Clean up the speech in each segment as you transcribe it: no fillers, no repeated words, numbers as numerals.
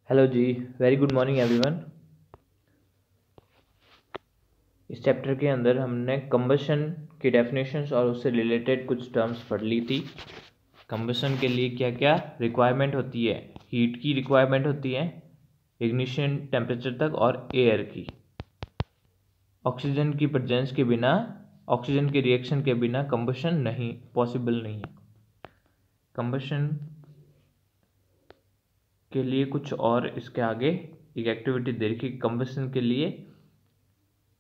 Hello जी। Very good morning everyone. इस chapter के अंदर हमने कंबशन की डेफिनेशंस और उससे रिलेटेड कुछ टर्म्स पढ़ ली थी। कंबशन के लिए क्या क्या रिक्वायरमेंट होती है, हीट की रिक्वायरमेंट होती है इग्निशन टेम्परेचर तक, और एयर की। ऑक्सीजन की प्रेजेंस के बिना, ऑक्सीजन के रिएक्शन के बिना कंबशन नहीं पॉसिबल नहीं है। कंबशन के लिए कुछ और इसके आगे एक एक्टिविटी दे रखी। कंबशन के लिए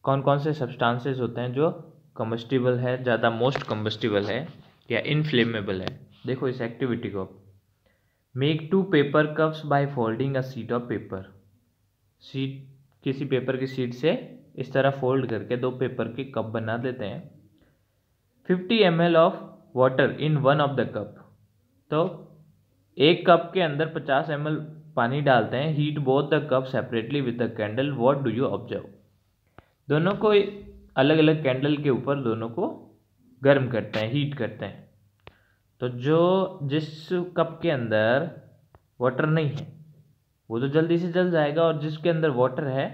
कौन कौन से सब्सटेंसेस होते हैं जो कम्बस्टिबल है, ज़्यादा मोस्ट कम्बस्टिबल है या इनफ्लेमेबल है। देखो इस एक्टिविटी को। Make 2 paper cups by folding a sheet of paper. Sheet, किसी पेपर की शीट से इस तरह फोल्ड करके 2 पेपर के कप बना देते हैं। 50 ml of water in one of the cup. तो एक कप के अंदर 50 ml पानी डालते हैं। Heat both the cup separately with the candle. What do you observe. दोनों को अलग अलग कैंडल के ऊपर दोनों को गर्म करते हैं, हीट करते हैं। तो जिस कप के अंदर वाटर नहीं है वो तो जल्दी से जल जाएगा, और जिसके अंदर वाटर है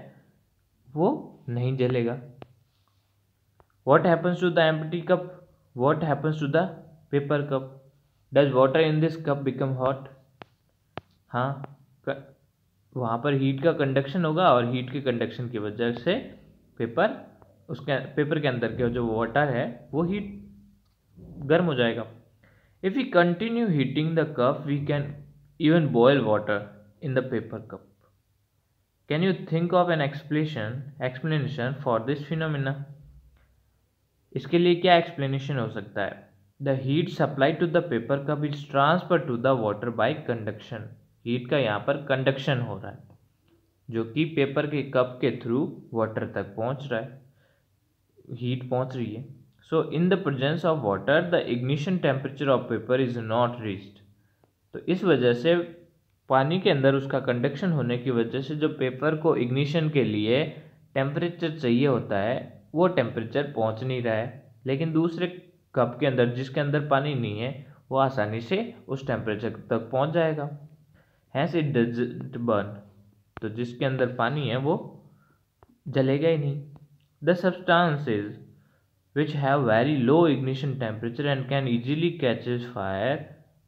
वो नहीं जलेगा। What happens to the empty cup, what happens to the paper cup. Does water in this cup become hot. हाँ, वहाँ पर हीट का कंडक्शन होगा, और हीट के कंडक्शन की वजह से पेपर के अंदर के जो वाटर है वो हीट गर्म हो जाएगा। If we continue heating the cup we can even boil water in the paper cup. Can you think of an explanation for this phenomena. इसके लिए क्या एक्सप्लेनेशन हो सकता है। The heat supply to the paper cup is transfer to the water by conduction. Heat का यहाँ पर conduction हो रहा है जो कि पेपर के कप के थ्रू वाटर तक पहुँच रहा है, हीट पहुँच रही है। So in the presence of water the ignition temperature of paper is not reached. तो इस वजह से पानी के अंदर उसका कंडक्शन होने की वजह से जो पेपर को इग्निशन के लिए टेम्परेचर चाहिए होता है वो टेम्परेचर पहुंच नहीं रहा है। लेकिन दूसरे कप के अंदर जिसके अंदर पानी नहीं है वो आसानी से उस टेम्परेचर तक पहुंच जाएगा। Hence it doesn't burn. तो जिसके अंदर पानी है वो जलेगा ही नहीं। The substances which have very low ignition temperature and can easily catches fire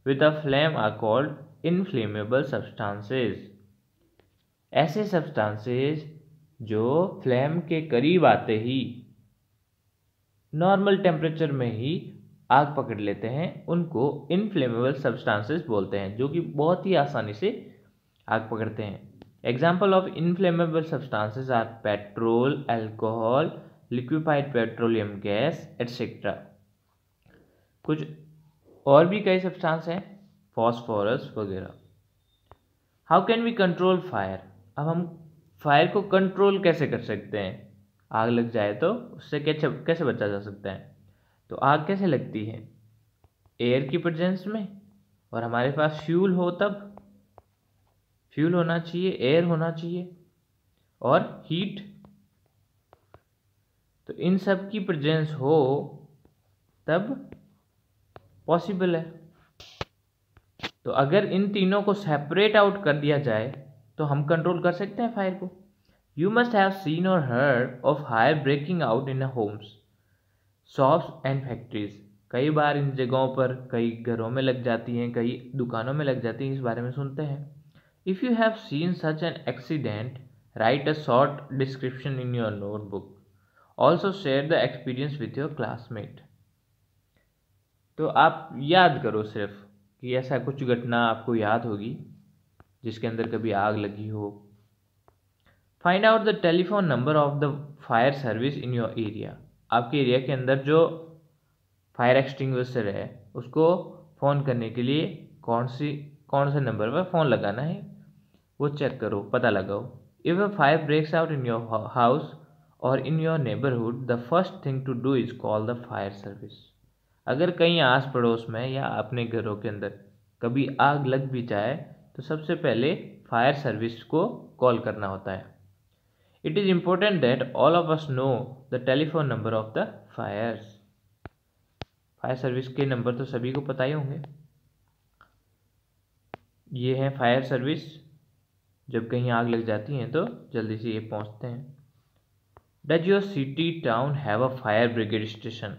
with a flame are called inflammable substances। ऐसे सब्सटेंसेस जो फ्लेम के करीब आते ही नॉर्मल टेम्परेचर में ही आग पकड़ लेते हैं उनको इनफ्लेमेबल सब्सटेंसेस बोलते हैं, जो कि बहुत ही आसानी से आग पकड़ते हैं। Example of inflammable substances are petrol, alcohol, liquefied petroleum gas etcetera. कुछ और भी कई सब्सटेंस हैं, फॉस्फोरस वगैरह। How can we control fire. अब हम फायर को कंट्रोल कैसे कर सकते हैं। आग लग जाए तो उससे कैसे बचा जा सकता है। तो आग कैसे लगती है, एयर की प्रेजेंस में, और हमारे पास फ्यूल हो तब। फ्यूल होना चाहिए, एयर होना चाहिए और हीट। तो इन सब की प्रेजेंस हो तब पॉसिबल है। तो अगर इन तीनों को सेपरेट आउट कर दिया जाए तो हम कंट्रोल कर सकते हैं फायर को। यू मस्ट हैव सीन और heard of fire breaking out in homes, shops and factories. कई बार इन जगहों पर कई घरों में लग जाती हैं, कई दुकानों में लग जाती हैं, इस बारे में सुनते हैं। If you have seen such an accident right a short description in your notebook. Also share the experience with your classmate. तो आप याद करो सिर्फ कि ऐसा कुछ घटना आपको याद होगी जिसके अंदर कभी आग लगी हो। Find out the telephone number of the fire service in your area. आपके एरिया के अंदर जो फायर एक्सटिंग्विशर है उसको फ़ोन करने के लिए कौन से नंबर पर फ़ोन लगाना है वो चेक करो, पता लगाओ। If a fire breaks out in your house और in your neighbourhood the first thing to do is call the fire service. अगर कहीं आस पड़ोस में या अपने घरों के अंदर कभी आग लग भी जाए तो सबसे पहले फायर सर्विस को कॉल करना होता है। It is important that all of us know the telephone number of the Fyers. Fire service के नंबर तो सभी को पता ही होंगे। ये है फायर सर्विस जब कहीं आग लग जाती है तो जल्दी से ये पहुंचते हैं। Does your city town have a fire brigade station?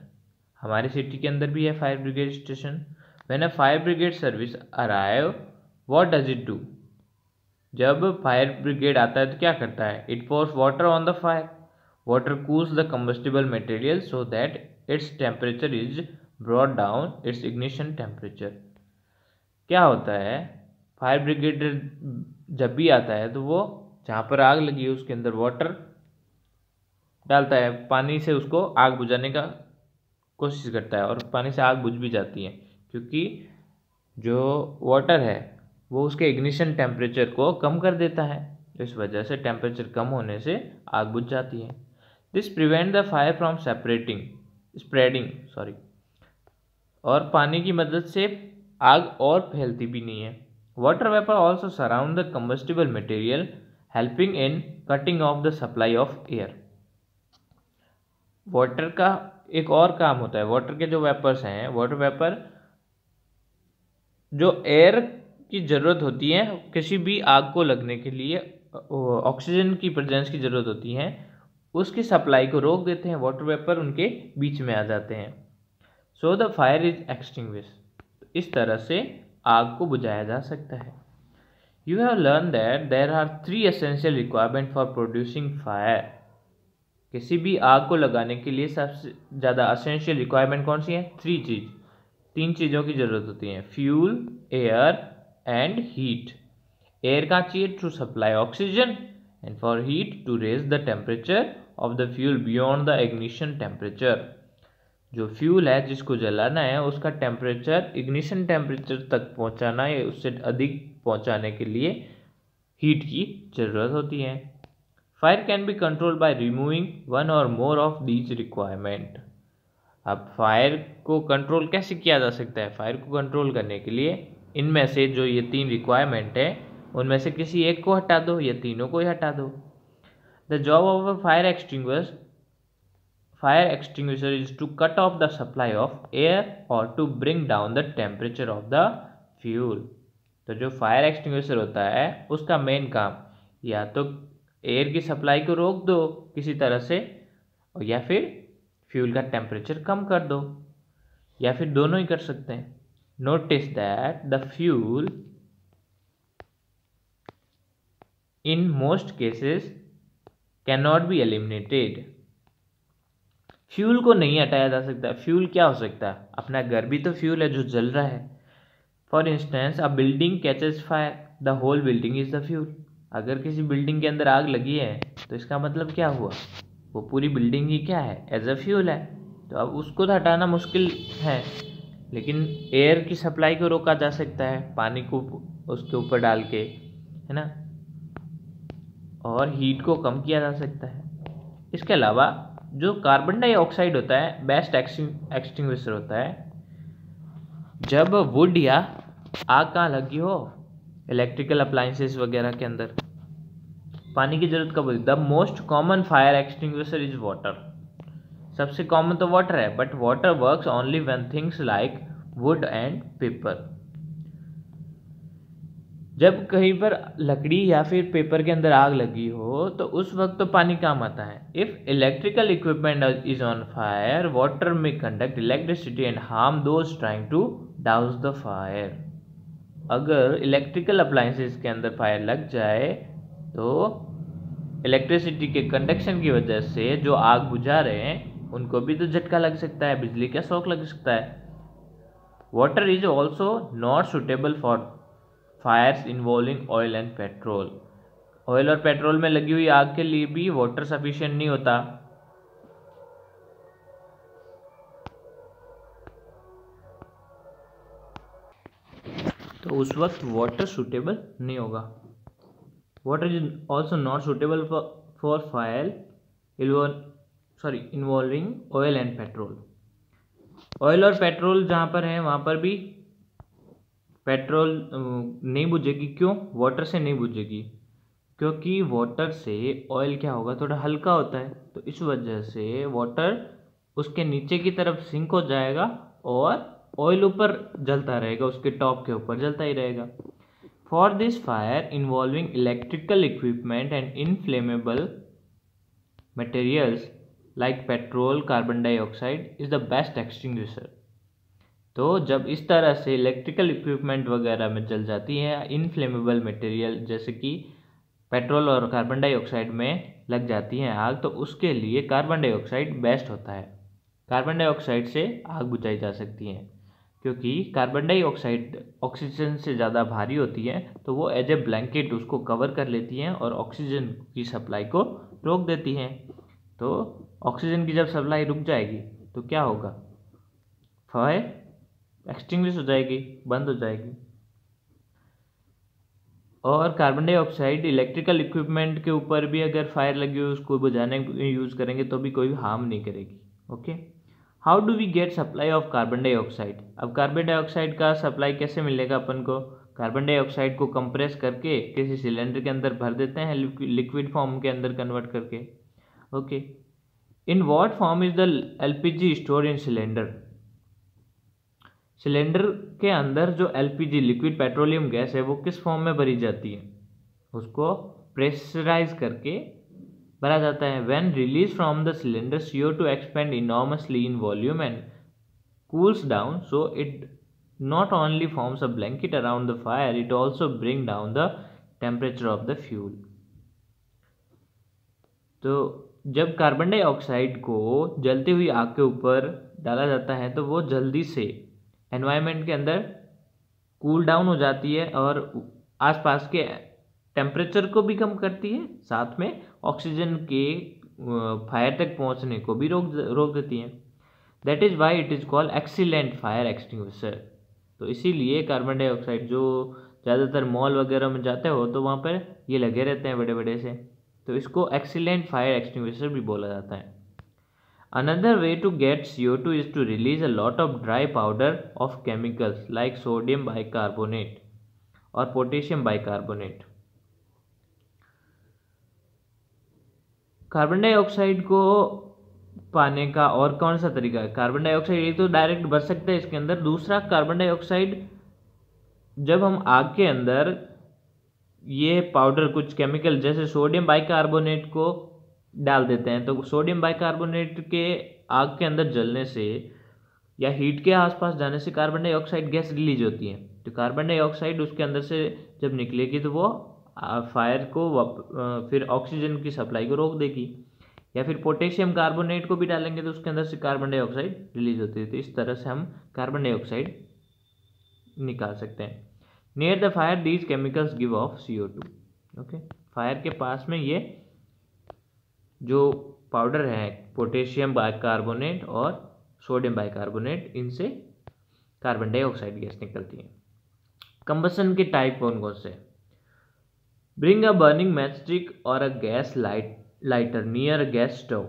हमारे सिटी के अंदर भी है fire brigade station. When a fire brigade service arrive what does it do? जब फायर ब्रिगेड आता है तो क्या करता है? It pores water on the fire. Water cools the combustible material so that its temperature is brought down it's ignition temperature. क्या होता है, फायर ब्रिगेड जब भी आता है तो वो जहाँ पर आग लगी है उसके अंदर वाटर डालता है, पानी से उसको आग बुझाने का कोशिश करता है, और पानी से आग बुझ भी जाती है क्योंकि जो वाटर है वो उसके इग्निशन टेम्परेचर को कम कर देता है। इस वजह से टेम्परेचर कम होने से आग बुझ जाती है। This prevent the fire from spreading और पानी की मदद से आग और फैलती भी नहीं है। Water vapour also surround the combustible material helping in cutting of the supply of air. Water का एक और काम होता है, वाटर के जो वेपर्स हैं, वाटर वेपर जो एयर की ज़रूरत होती है किसी भी आग को लगने के लिए, ऑक्सीजन की प्रेजेंस की ज़रूरत होती है, उसकी सप्लाई को रोक देते हैं। वाटर वेपर उनके बीच में आ जाते हैं। So the fire is extinguish. इस तरह से आग को बुझाया जा सकता है। You have learn that there are 3 essential requirement for producing fire. किसी भी आग को लगाने के लिए सबसे ज़्यादा एसेंशियल रिक्वायरमेंट कौन सी है? 3 चीज़ों की ज़रूरत होती है, fuel, air and heat. Air कहाँ चाहिए? To supply oxygen, and for heat to raise the temperature of the fuel beyond the ignition temperature. जो फ्यूल है जिसको जलाना है उसका टेम्परेचर इग्निशन टेम्परेचर तक पहुंचाना या उससे अधिक पहुंचाने के लिए हीट की ज़रूरत होती है। Fire can be controlled by removing one और मोर ऑफ दीज रिक्वायरमेंट। अब फायर को कंट्रोल कैसे किया जा सकता है? फायर को कंट्रोल करने के लिए इनमें से जो ये 3 रिक्वायरमेंट है उनमें से किसी एक को हटा दो या तीनों को ही हटा दो। The job of a fire extinguisher is to cut off the supply of air or to bring down the temperature of the fuel। तो जो फायर एक्सटिंग्विशर होता है उसका मेन काम या तो एयर की सप्लाई को रोक दो किसी तरह से, या फिर फ्यूल का टेम्परेचर कम कर दो, या फिर दोनों ही कर सकते हैं। Notice that the fuel in most cases can not be eliminated. Fuel को नहीं हटाया जा सकता। फ्यूल क्या हो सकता है? अपना घर भी तो फ्यूल है जो जल रहा है। For instance a building catches fire, the whole building is the fuel. अगर किसी बिल्डिंग के अंदर आग लगी है तो इसका मतलब क्या हुआ? वो पूरी बिल्डिंग ही क्या है? एज अ फ्यूल है। तो अब उसको तो हटाना मुश्किल है, लेकिन एयर की सप्लाई को रोका जा सकता है पानी को उसके ऊपर डाल के, है ना, और हीट को कम किया जा सकता है। इसके अलावा जो कार्बन डाइऑक्साइड होता है बेस्ट एक्सटिंग्विशर होता है। जब वुड या आग कहाँ लगी हो, इलेक्ट्रिकल अप्लायंसेस वगैरह के अंदर पानी की जरूरत कब होती है? The most common fire extinguisher is water. सबसे कॉमन तो वाटर है, but water works only when things like would and paper. जब कहीं पर लकड़ी या फिर पेपर के अंदर आग लगी हो तो उस वक्त तो पानी काम आता है। If electrical equipment is on fire water में conduct electricity and harm those trying to douse the fire. अगर इलेक्ट्रिकल अप्लायंसेस के अंदर फायर लग जाए तो इलेक्ट्रिसिटी के कंडक्शन की वजह से जो आग बुझा रहे हैं उनको भी तो झटका लग सकता है, बिजली का शॉक लग सकता है। Water is also not suitable for fires involving oil and petrol. Oil और पेट्रोल में लगी हुई आग के लिए भी वाटर सफिशिएंट नहीं होता। तो उस वक्त वाटर सुटेबल नहीं होगा। Water is also not suitable for fire involving oil and petrol. Oil और पेट्रोल जहाँ पर है वहाँ पर भी पेट्रोल नहीं बुझेगी। क्यों? वाटर से नहीं बुझेगी, क्योंकि वाटर से ऑयल क्या होगा, थोड़ा हल्का होता है, तो इस वजह से वाटर उसके नीचे की तरफ सिंक हो जाएगा और ऑयल ऊपर जलता रहेगा, उसके टॉप के ऊपर जलता ही रहेगा। For this fire involving electrical equipment and inflammable materials like petrol, carbon dioxide is the best extinguisher. तो जब इस तरह से इलेक्ट्रिकल इक्विपमेंट वगैरह में जल जाती है, इनफ्लेमेबल मटेरियल जैसे कि पेट्रोल और कार्बन डाइऑक्साइड में लग जाती है आग, तो उसके लिए कार्बन डाइऑक्साइड बेस्ट होता है। कार्बन डाइऑक्साइड से आग बुझाई जा सकती है, क्योंकि कार्बन डाइऑक्साइड ऑक्सीजन से ज़्यादा भारी होती है, तो वो एज ए ब्लैंकेट उसको कवर कर लेती हैं और ऑक्सीजन की सप्लाई को रोक देती हैं। तो ऑक्सीजन की जब सप्लाई रुक जाएगी तो क्या होगा, फायर एक्सटिंग्विश हो जाएगी, बंद हो जाएगी। और कार्बन डाइऑक्साइड इलेक्ट्रिकल इक्विपमेंट के ऊपर भी अगर फायर लगी हो उसको बुझाने में यूज़ करेंगे तो भी कोई हार्म नहीं करेगी। Okay, how do we get supply of carbon dioxide. अब कार्बन डाइऑक्साइड का सप्लाई कैसे मिलेगा अपन को, कार्बन डाइऑक्साइड को कंप्रेस करके किसी सिलेंडर के अंदर भर देते हैं, लिक्विड फॉर्म के अंदर कन्वर्ट करके। Okay, in what form is the LPG store in cylinder. Cylinder के अंदर जो एलपीजी लिक्विड पेट्रोलियम गैस है वो किस फॉर्म में भरी जाती है, उसको प्रेशराइज करके भरा जाता है। When release from the cylinder CO2 expand enormously in volume and cools down, so it not only forms a blanket around the fire, it also bring down the temperature of the fuel. तो जब carbon dioxide को जलती हुई आग के ऊपर डाला जाता है तो वो जल्दी से एनवायरनमेंट के अंदर कूल डाउन हो जाती है और आसपास के टेम्परेचर को भी कम करती है, साथ में ऑक्सीजन के फायर तक पहुंचने को भी रोक देती है। That is why it is called excellent fire extinguisher. तो इसीलिए कार्बन डाइऑक्साइड जो ज़्यादातर मॉल वगैरह में जाते हो तो वहाँ पर ये लगे रहते हैं बड़े बड़े से, तो इसको एक्सीलेंट फायर एक्सटिंग्विशर भी बोला जाता है। Another way to get CO2 is to release a lot of dry powder of chemicals like sodium bicarbonate और पोटेशियम बाइकार्बोनेट। कार्बन डाइऑक्साइड को पाने का और कौन सा तरीका है, कार्बन डाइऑक्साइड एक तो डायरेक्ट भर सकते हैं इसके अंदर, दूसरा कार्बन डाइऑक्साइड जब हम आग के अंदर ये पाउडर कुछ केमिकल जैसे सोडियम बाइकार्बोनेट को डाल देते हैं तो सोडियम बाइकार्बोनेट के आग के अंदर जलने से या हीट के आसपास जाने से कार्बन डाइऑक्साइड गैस रिलीज होती है। तो कार्बन डाइऑक्साइड उसके अंदर से जब निकलेगी तो वो फायर को फिर ऑक्सीजन की सप्लाई को रोक देगी। या फिर पोटेशियम कार्बोनेट को भी डालेंगे तो उसके अंदर से कार्बन डाइऑक्साइड रिलीज होती है। तो इस तरह से हम कार्बन डाइऑक्साइड निकाल सकते हैं। Near the fire these chemicals give of CO2। Okay, fire के पास में ये जो पाउडर है पोटेशियम बाइकार्बोनेट और सोडियम बाइकार्बोनेट, इनसे कार्बन डाइऑक्साइड गैस निकलती है। कंबसन के टाइप कौन कौन से, ब्रिंग अ बर्निंग मैचस्टिक और a gas lighter near a gas stove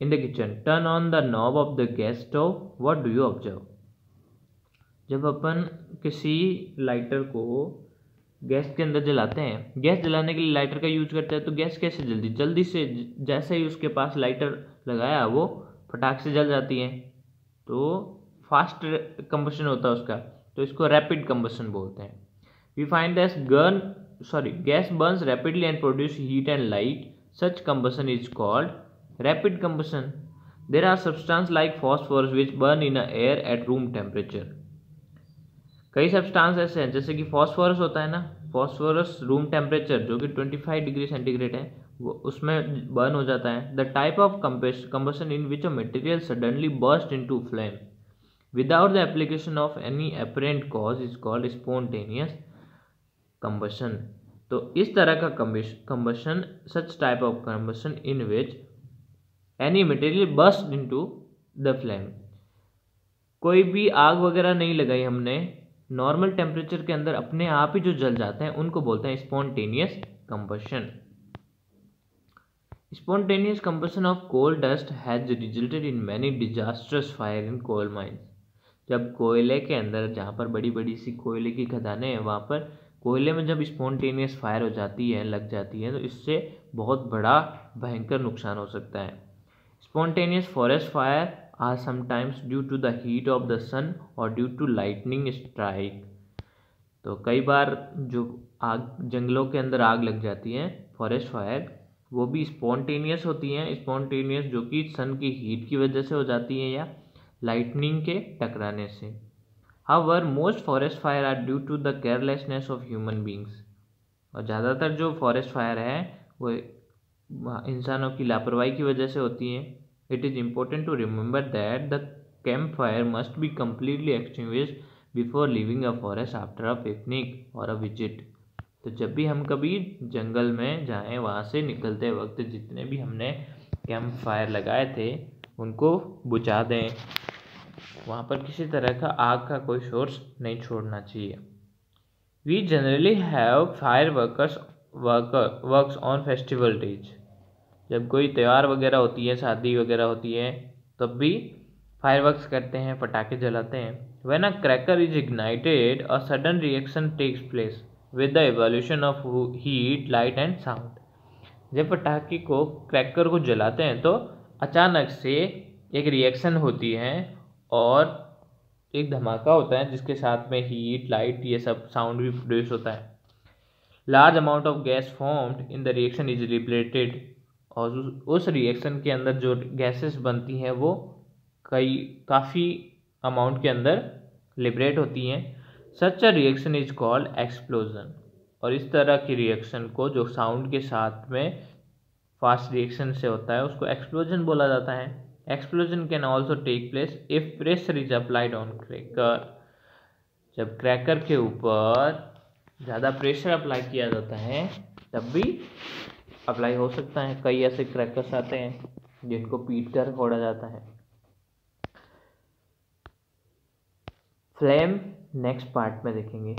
in the kitchen, turn on the knob of the gas stove, what do you observe. जब अपन किसी lighter को गैस के अंदर जलाते हैं, गैस जलाने के लिए लाइटर का यूज करते हैं, तो गैस कैसे जल्दी जल्दी से जैसे ही उसके पास लाइटर लगाया वो फटाक से जल जाती है, तो फास्ट कंबशन होता है उसका, तो इसको रैपिड कंबशन बोलते हैं। We find that gas burns rapidly and produce heat and light, such combustion is called rapid combustion. There are substance like phosphorus which burn in air at room temperature. कई substance ऐसे हैं जैसे कि phosphorus होता है ना, phosphorus room temperature जो कि 25 डिग्री सेंटीग्रेड है वो उसमें बर्न हो जाता है। The type of combustion in which a material suddenly burst into flame without the application of any apparent cause is called spontaneous combustion. तो इस तरह का combustion, such type of combustion in which any material burst into the flame, कोई भी आग वगैरह नहीं लगाई हमने, नॉर्मल टेम्परेचर के अंदर अपने आप ही जो जल जाते हैं उनको बोलते हैं spontaneous combustion. Spontaneous combustion of coal dust has resulted in many disasters fire in coal mines. जब कोयले के अंदर, जहाँ पर बड़ी बड़ी सी कोयले की खदानें हैं, वहाँ पर कोयले में जब स्पॉन्टेनियस फायर हो जाती है, लग जाती है, तो इससे बहुत बड़ा भयंकर नुकसान हो सकता है। Spontaneous forest fire are sometimes due to the heat of the sun or due to lightning strike. तो कई बार जो आग जंगलों के अंदर आग लग जाती है, फॉरेस्ट फायर, वो भी स्पॉन्टेनियस होती हैं। स्पॉन्टेनियस जो कि सन की हीट की वजह से हो जाती हैं या लाइटनिंग के टकराने से। However most forest fire are due to the carelessness of human beings. और ज़्यादातर जो फॉरेस्ट फायर है वो इंसानों की लापरवाही की वजह से होती हैं। It is important to remember that the camp fire must be completely extinguished before leaving a forest after a picnic और अ विजिट। तो जब भी हम कभी जंगल में जाएं, वहाँ से निकलते वक्त जितने भी हमने कैंप फायर लगाए थे उनको बुझा दें। वहाँ पर किसी तरह का आग का कोई सोर्स नहीं छोड़ना चाहिए। We generally have fireworks on festival days. जब कोई त्यौहार वगैरह होती है, शादी वगैरह होती है, तब भी फायरवर्क्स करते हैं, पटाखे जलाते हैं। When a cracker is ignited a sudden reaction takes place with the evolution of heat, light and sound. जब पटाखे को क्रैकर को जलाते हैं तो अचानक से एक रिएक्शन होती है और एक धमाका होता है जिसके साथ में हीट, लाइट, ये सब साउंड भी प्रोड्यूस होता है। Large amount of gas formed in the reaction is liberated. और उस रिएक्शन के अंदर जो गैसेस बनती हैं वो काफ़ी अमाउंट के अंदर लिबरेट होती हैं। Such a reaction is called explosion. और इस तरह की रिएक्शन को जो साउंड के साथ में फास्ट रिएक्शन से होता है उसको एक्सप्लोजन बोला जाता है। Explosion can also take place if pressure is applied on cracker. जब क्रैकर के ऊपर ज़्यादा प्रेशर अप्लाई किया जाता है तब भी अप्लाई हो सकता है। कई ऐसे क्रैकर्स आते हैं जिनको पीट कर फोड़ा जाता है। फ्लेम नेक्स्ट पार्ट में देखेंगे।